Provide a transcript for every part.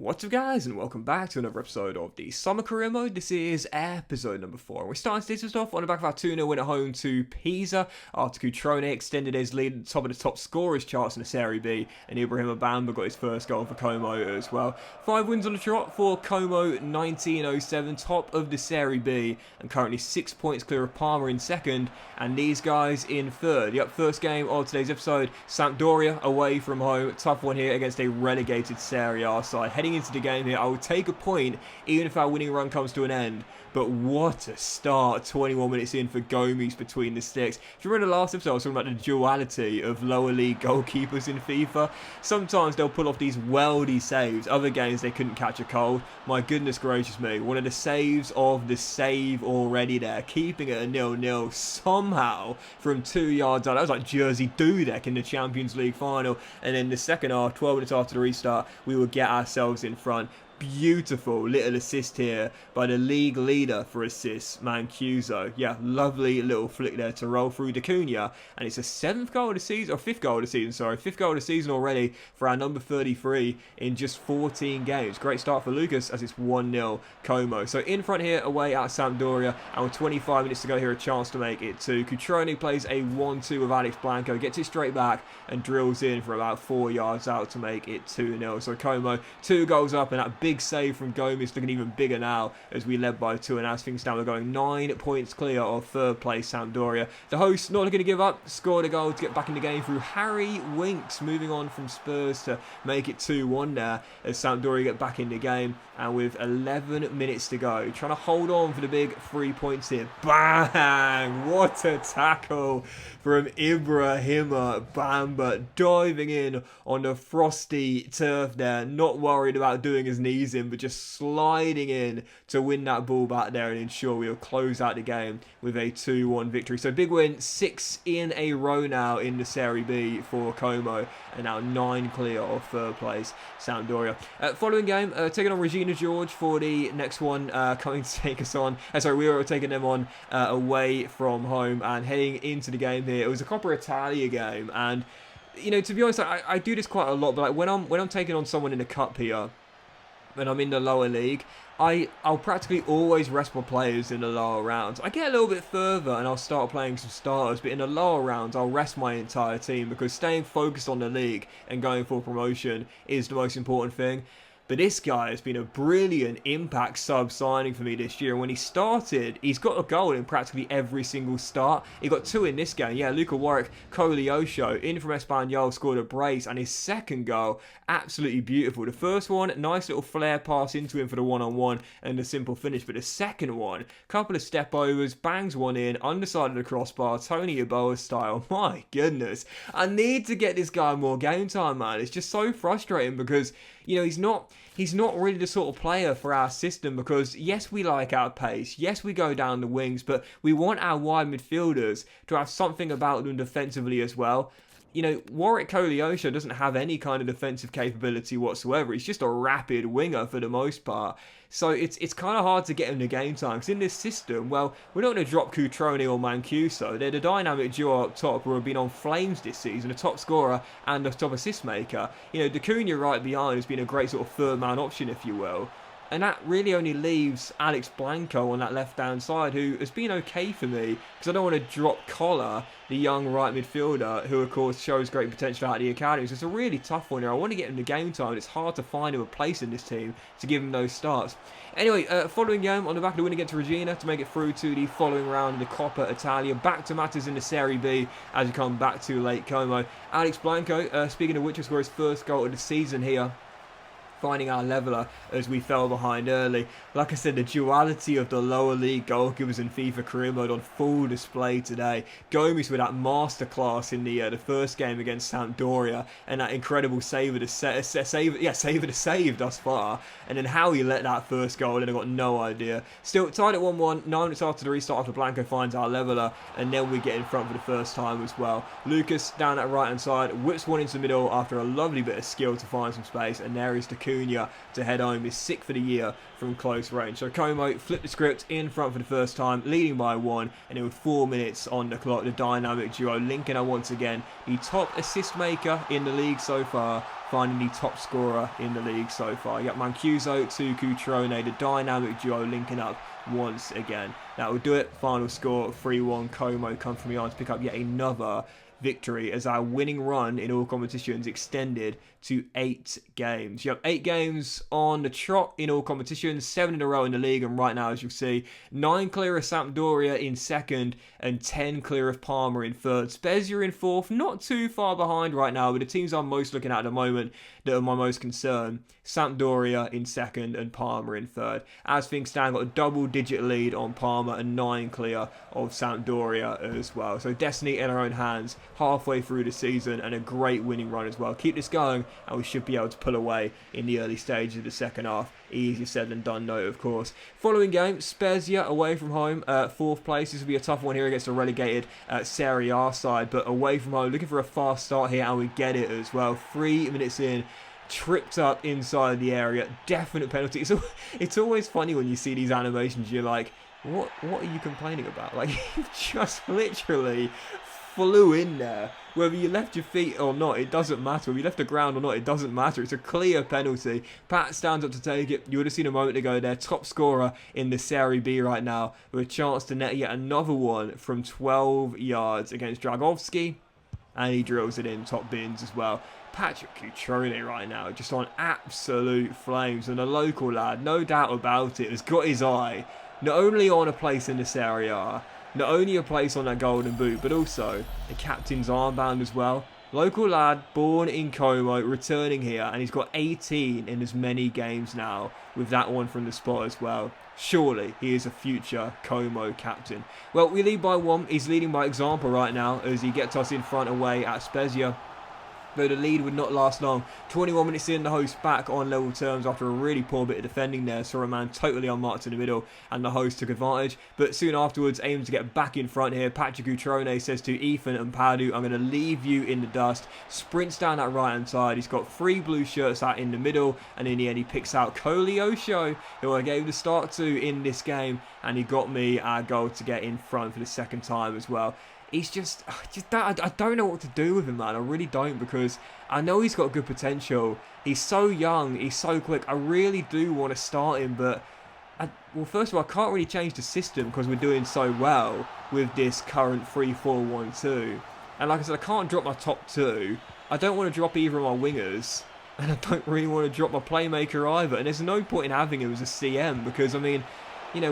What's up guys, and welcome back to another episode of the Summer Career Mode. This is episode number 4, and we're starting today's off on the back of our 2-0 win at home to Pisa after Cutrone extended his lead at the top of the top scorers charts in the Serie B, and Ibrahim Bamba got his first goal for Como as well. 5 wins on the trot for Como, 1907, top of the Serie B, and currently 6 points clear of Parma in second, and these guys in third. Yep, first game of today's episode, Sampdoria away from home, tough one here against a relegated Serie A side. Heading into the game here, I will take a point even if our winning run comes to an end. But what a start, 21 minutes in for Gomes between the sticks. If you remember the last episode, I was talking about the duality of lower league goalkeepers in FIFA. Sometimes they'll pull off these weldy saves. Other games they couldn't catch a cold. My goodness gracious me. One of the saves of the save already there. Keeping it a 0-0 somehow from 2 yards out. That was like Jersey Dudek in the Champions League final. And then the second half, 12 minutes after the restart, we will get ourselves in front. Beautiful little assist here by the league leader for assists, Mancuso. Yeah, lovely little flick there to roll through D'Acunha, and it's a 7th goal of the season, or 5th goal of the season, sorry, 5th goal of the season already for our number 33 in just 14 games. Great start for Lucas as it's 1-0 Como. So in front here, away at Sampdoria, and with 25 minutes to go here, a chance to make it 2. Cutrone plays a 1-2 with Alex Blanco, gets it straight back and drills in for about 4 yards out to make it 2-0. So Como, 2 goals up, and that big save from Gomes looking even bigger now as we led by 2, and as things stand we're going 9 points clear of 3rd place Sampdoria. The hosts not looking to give up, scored a goal to get back in the game through Harry Winks, moving on from Spurs to make it 2-1 there as Sampdoria get back in the game, and with 11 minutes to go, trying to hold on for the big 3 points here. Bang! What a tackle from Ibrahim Bamba, diving in on the frosty turf there, not worried about doing his knees in, but just sliding in to win that ball back there and ensure we'll close out the game with a 2-1 victory. So big win, 6 in a row now in the Serie B for Como, and now 9 clear of 3rd place Sampdoria. Following game, taking on Regina George for the next one, coming to take us on. Sorry, we were taking them on away from home, and heading into the game here, it was a Coppa Italia game, and you know, to be honest, I do this quite a lot, but like when I'm taking on someone in the cup here, when I'm in the lower league, I'll practically always rest my players in the lower rounds. I get a little bit further and I'll start playing some starters, but in the lower rounds I'll rest my entire team because staying focused on the league and going for promotion is the most important thing. But this guy has been a brilliant impact sub signing for me this year. And when he started, he's got a goal in practically every single start. He got 2 in this game. Yeah, Luka Warwick, Koleosho, in from Espanyol, scored a brace. And his second goal, absolutely beautiful. The first one, nice little flare pass into him for the one-on-one and the simple finish. But the second one, couple of step overs, bangs one in, underside of the crossbar, Tony Yeboah style. My goodness. I need to get this guy more game time, man. It's just so frustrating because, you know, he's not really the sort of player for our system because, yes, we like our pace, yes, we go down the wings, but we want our wide midfielders to have something about them defensively as well. You know, Warwick Koleosho doesn't have any kind of defensive capability whatsoever. He's just a rapid winger for the most part. So it's kind of hard to get him the game time. Because in this system, well, we're not going to drop Cutrone or Mancuso. They're the dynamic duo up top who have been on flames this season, the top scorer and the top assist maker. You know, D'Acunha right behind has been a great sort of third-man option, if you will. And that really only leaves Alex Blanco on that left-hand side, who has been okay for me, because I don't want to drop Collar, the young right midfielder, who of course shows great potential out of the academy. So it's a really tough one here. I want to get him the game time, and it's hard to find him a place in this team to give him those starts. Anyway, following game, on the back of the win against Regina to make it through to the following round of the Coppa Italia. Back to matters in the Serie B as we come back to Lake Como. Alex Blanco, speaking of which, will score his first goal of the season here, finding our leveller as we fell behind early. Like I said, the duality of the lower league goalkeepers in FIFA career mode on full display today. Gomes with that masterclass in the first game against Sampdoria, and that incredible save of the save thus far. And then how he let that first goal in, I got no idea. Still tied at 1-1, 9 minutes after the restart after Blanco finds our leveller, and then we get in front for the first time as well. Lucas down that right hand side, whips one into the middle after a lovely bit of skill to find some space, and there is D'Acunha to head home his 6th for the year from close range. So Como flipped the script in front for the first time, leading by 1, and then with 4 minutes on the clock, the dynamic duo linking up once again, the top assist maker in the league so far, finding the top scorer in the league so far. You got Mancuso, Thankyou, Trone, the dynamic duo linking up once again. That will do it. Final score 3-1. Como come from behind to pick up yet another victory as our winning run in all competitions extended to 8 games. You have 8 games on the trot in all competitions, 7 in a row in the league, and right now, as you'll see, 9 clear of Sampdoria in second and 10 clear of Parma in third. Spezia in fourth, not too far behind right now, but the teams I'm most looking at the moment that are my most concern, Sampdoria in second and Parma in third. As things stand, got a double-digit lead on Parma and 9 clear of Sampdoria as well. So destiny in our own hands halfway through the season, and a great winning run as well. Keep this going and we should be able to pull away in the early stages of the second half. Easier said than done, though, of course. Following game, Spezia away from home, 4th place. This will be a tough one here against a relegated Serie A side, but away from home, looking for a fast start here, and we get it as well. 3 minutes in, tripped up inside the area, definite penalty. It's always funny when you see these animations, you're like, what are you complaining about? Like, you just literally flew in there. Whether you left your feet or not, it doesn't matter. Whether you left the ground or not, it doesn't matter. It's a clear penalty. Pat stands up to take it. You would have seen a moment ago there, top scorer in the Serie B right now, with a chance to net yet another one from 12 yards against Dragovski, and he drills it in, top bins as well. Patrick Cutrone right now, just on absolute flames, and a local lad, no doubt about it, has got his eye not only on a place in the Serie A, not only a place on that golden boot, but also the captain's armband as well. Local lad, born in Como, returning here, and he's got 18 in as many games now, with that one from the spot as well. Surely he is a future Como captain. Well, we lead by 1. He's leading by example right now as he gets us in front away at Spezia. Though the lead would not last long. 21 minutes in, the host back on level terms after a really poor bit of defending there. Saw a man totally unmarked in the middle, and the host took advantage. But soon afterwards, aims to get back in front here. Patrick Cutrone says to Ethan and Padu, I'm going to leave you in the dust. Sprints down that right-hand side. He's got 3 blue shirts out in the middle, and in the end, he picks out Koleosho, who I gave the start to in this game, and he got me our goal to get in front for the second time as well. He's just I don't know what to do with him, man. I really don't, because I know he's got good potential. He's so young, he's so quick. I really do want to start him, but well, first of all, I can't really change the system because we're doing so well with this current 3-4-1-2. And like I said, I can't drop my top 2. I don't want to drop either of my wingers, and I don't really want to drop my playmaker either. And there's no point in having him as a CM because, I mean, you know,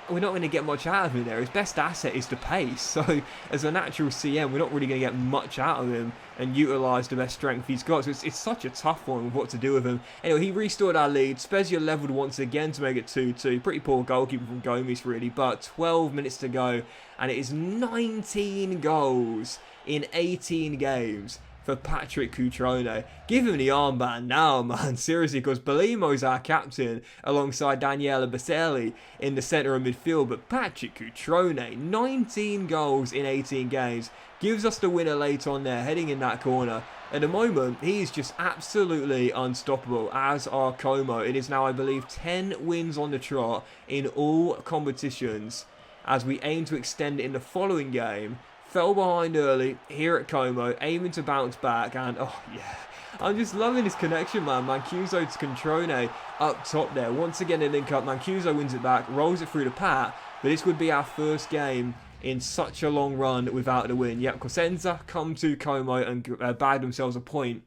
we're not going to get much out of him there. His best asset is the pace. So as a natural CM, we're not really going to get much out of him and utilise the best strength he's got. So it's such a tough one with what to do with him. Anyway, he restored our lead. Spezia levelled once again to make it 2-2. Pretty poor goalkeeper from Gomes, really. But 12 minutes to go. And it is 19 goals in 18 games for Patrick Cutrone. Give him the armband now, man. Seriously, because Belimo's our captain alongside Daniele Baselli in the centre of midfield. But Patrick Cutrone, 19 goals in 18 games, gives us the winner late on there, heading in that corner. At the moment, he is just absolutely unstoppable, as are Como. It is now, I believe, 10 wins on the trot in all competitions, as we aim to extend it in the following game. Fell behind early here at Como, aiming to bounce back, and oh yeah, I'm just loving this connection, man. Mancuso to Cutrone up top there. Once again, they link up. Mancuso wins it back, rolls it through the Pat, but this would be our first game in such a long run without the win. Yep, Cosenza come to Como and bag themselves a point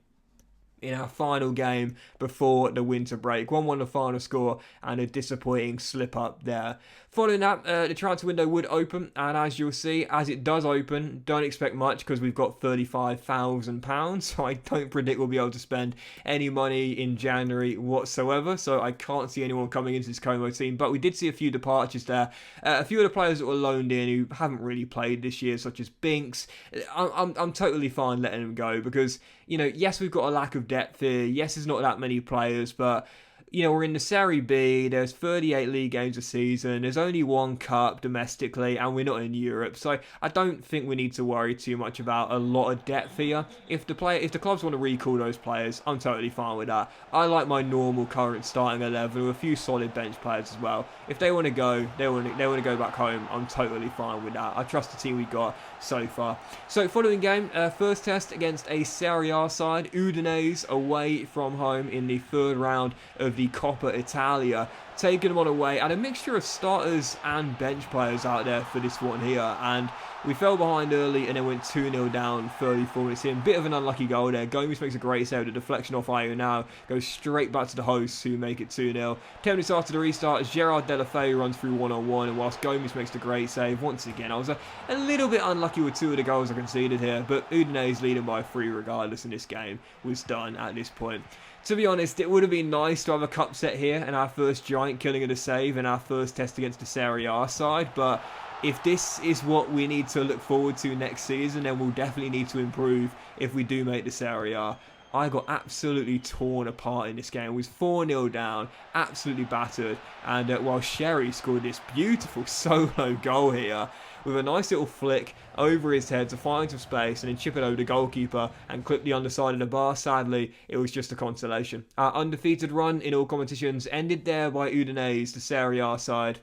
in our final game before the winter break. 1-1 the final score, and a disappointing slip up there. Following that, the transfer window would open, and as you'll see, as it does open, don't expect much because we've got £35,000, so I don't predict we'll be able to spend any money in January whatsoever, so I can't see anyone coming into this Como team, but we did see a few departures there. A few of the players that were loaned in who haven't really played this year, such as Binks. I'm totally fine letting them go because, you know, yes, we've got a lack of depth here, yes, there's not that many players, but we're in the Serie B, there's 38 league games a season, there's only one cup domestically, and we're not in Europe, so I don't think we need to worry too much about a lot of depth here. If the clubs want to recall those players, I'm totally fine with that. I like my normal current starting 11 with a few solid bench players as well. If they want to go, they want to go back home, I'm totally fine with that. I trust the team we got so far. So following game, first test against a Serie A side, Udinese away from home in the third round of the Coppa Italia, taking them on away, and a mixture of starters and bench players out there for this one here, and we fell behind early and then went 2-0 down 34 minutes in. Bit of an unlucky goal there. Gomes makes a great save. The deflection off Ayo now goes straight back to the hosts who make it 2-0. 10 minutes after the restart, Gerard Deulofeu runs through one-on-one, and whilst Gomes makes the great save, once again, I was a little bit unlucky with two of the goals I conceded here, but Udinese leading by 3 regardless, and this game was done at this point. To be honest, it would have been nice to have a cup set here and our first giant killing of the save and our first test against the Serie A side, but if this is what we need to look forward to next season, then we'll definitely need to improve if we do make the Serie A. I got absolutely torn apart in this game. It was 4-0 down, absolutely battered, and while Sherry scored this beautiful solo goal here, with a nice little flick over his head to find some space and then chip it over the goalkeeper and clip the underside of the bar. Sadly, it was just a consolation. Our undefeated run in all competitions ended there by Udinese, the Serie A side,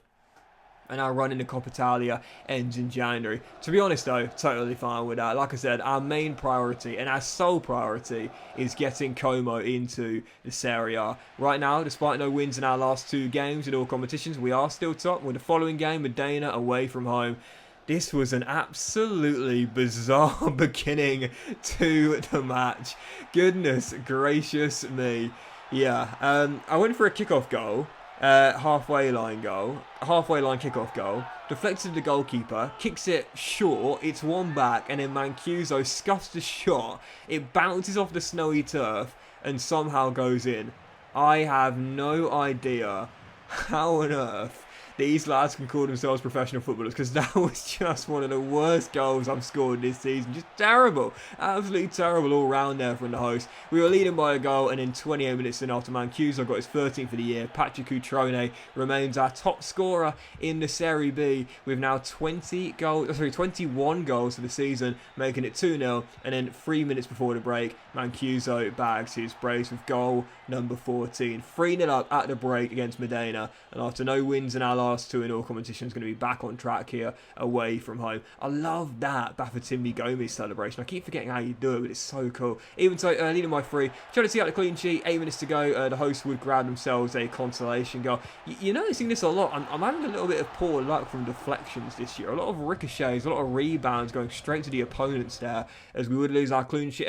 and our run in the Coppa Italia ends in January. To be honest though, totally fine with that. Like I said, our main priority and our sole priority is getting Como into the Serie A. Right now, despite no wins in our last 2 games in all competitions, we are still top with the following game, Modena away from home. This was an absolutely bizarre beginning to the match. Goodness gracious me. Yeah, I went for a kickoff goal. Halfway line kickoff goal, deflected to the goalkeeper, kicks it short, it's one back, and then Mancuso scuffs the shot, it bounces off the snowy turf, and somehow goes in. I have no idea how on earth these lads can call themselves professional footballers, because that was just one of the worst goals I've scored this season. Just terrible. Absolutely terrible all round there from the host. We were leading by a goal, and then 28 minutes in after Mancuso got his 13th of the year, Patrick Cutrone remains our top scorer in the Serie B with now 21 goals for the season, making it 2-0, and then 3 minutes before the break, Mancuso bags his brace with goal number 14. 3-0 up at the break against Modena, and after no wins in our last 2 in all competitions, going to be back on track here away from home. I love that Bafétimbi Gomes celebration. I keep forgetting how you do it, but it's so cool. Even so, leading by 3, trying to see out the clean sheet, 8 minutes to go, the hosts would grab themselves a consolation goal. You're noticing this a lot. I'm having a little bit of poor luck from deflections this year. A lot of ricochets, a lot of rebounds going straight to the opponents there, as we would lose our clean sheet.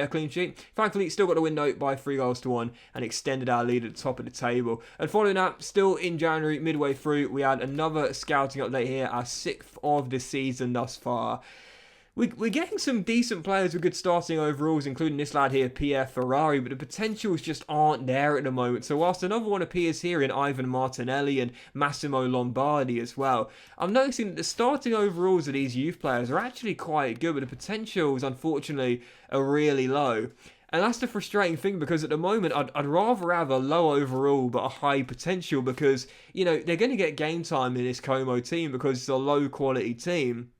Thankfully, still got the win though by 3-1 and extended our lead at the top of the table. And following that, still in January, midway through, we had another scouting update here, our 6th of the season thus far. We're getting some decent players with good starting overalls, including this lad here, Pierre Ferrari, but the potentials just aren't there at the moment. So whilst another one appears here in Ivan Martinelli and Massimo Lombardi as well, I'm noticing that the starting overalls of these youth players are actually quite good, but the potentials, unfortunately, are really low. And that's the frustrating thing, because at the moment, I'd rather have a low overall but a high potential, because, they're going to get game time in this Como team because it's a low quality team.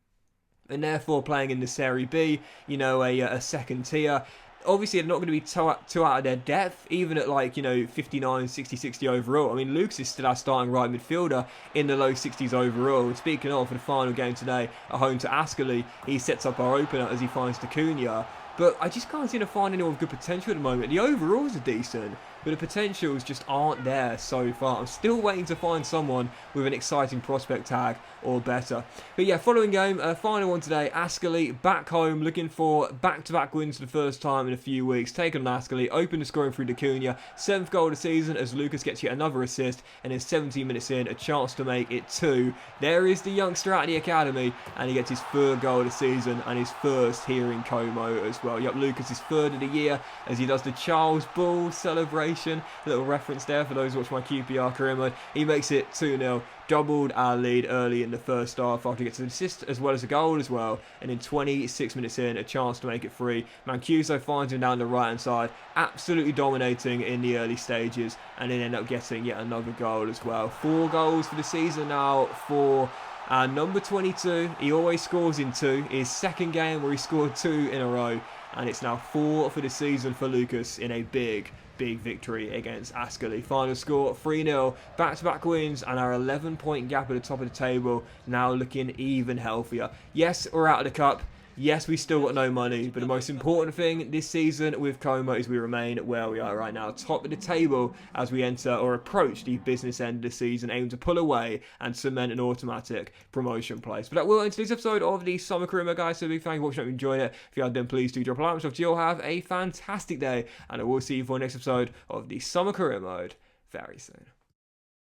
And therefore playing in the Serie B, a second tier. Obviously, they're not going to be too out of their depth, even at 59, 60, 60 overall. I mean, Lucas is still our starting right midfielder in the low 60s overall. And speaking of, for the final game today, at home to Ascoli, he sets up our opener as he finds Tacunha. But I just can't seem to find anyone with good potential at the moment. The overalls are decent, but the potentials just aren't there so far. I'm still waiting to find someone with an exciting prospect tag or better. But yeah, following game, final one today, Ascoli back home, looking for back-to-back wins for the first time in a few weeks. Taking on Ascoli, open the scoring through Tacunha, 7th goal of the season as Lucas gets yet another assist, and then 17 minutes in, a chance to make it 2. There is the youngster out of the academy, and he gets his 3rd goal of the season and his first here in Como as well. Yep, Lucas is third of the year as he does the Charles Ball celebration. Little reference there for those who watch my QPR career mode. He makes it 2-0. Doubled our lead early in the first half after he gets an assist as well as a goal as well. And in 26 minutes in, a chance to make it 3. Mancuso finds him down the right hand side, absolutely dominating in the early stages, and then end up getting yet another goal as well. 4 goals for the season now for number 22. He always scores in 2. His second game where he scored 2 in a row, and it's now 4 for the season for Lucas in a big victory against Ascoli. Final score 3-0, back-to-back wins, and our 11-point gap at the top of the table now looking even healthier. Yes, we're out of the cup. Yes, we still got no money, but the most important thing this season with Como is we remain where we are right now, top of the table as we enter or approach the business end of the season, aim to pull away and cement an automatic promotion place. But that will end today's episode of the Summer Career Mode, guys. So big thank you for watching. If you enjoyed it, if you have, then please do drop a like. So you'll have a fantastic day, and I will see you for the next episode of the Summer Career Mode very soon.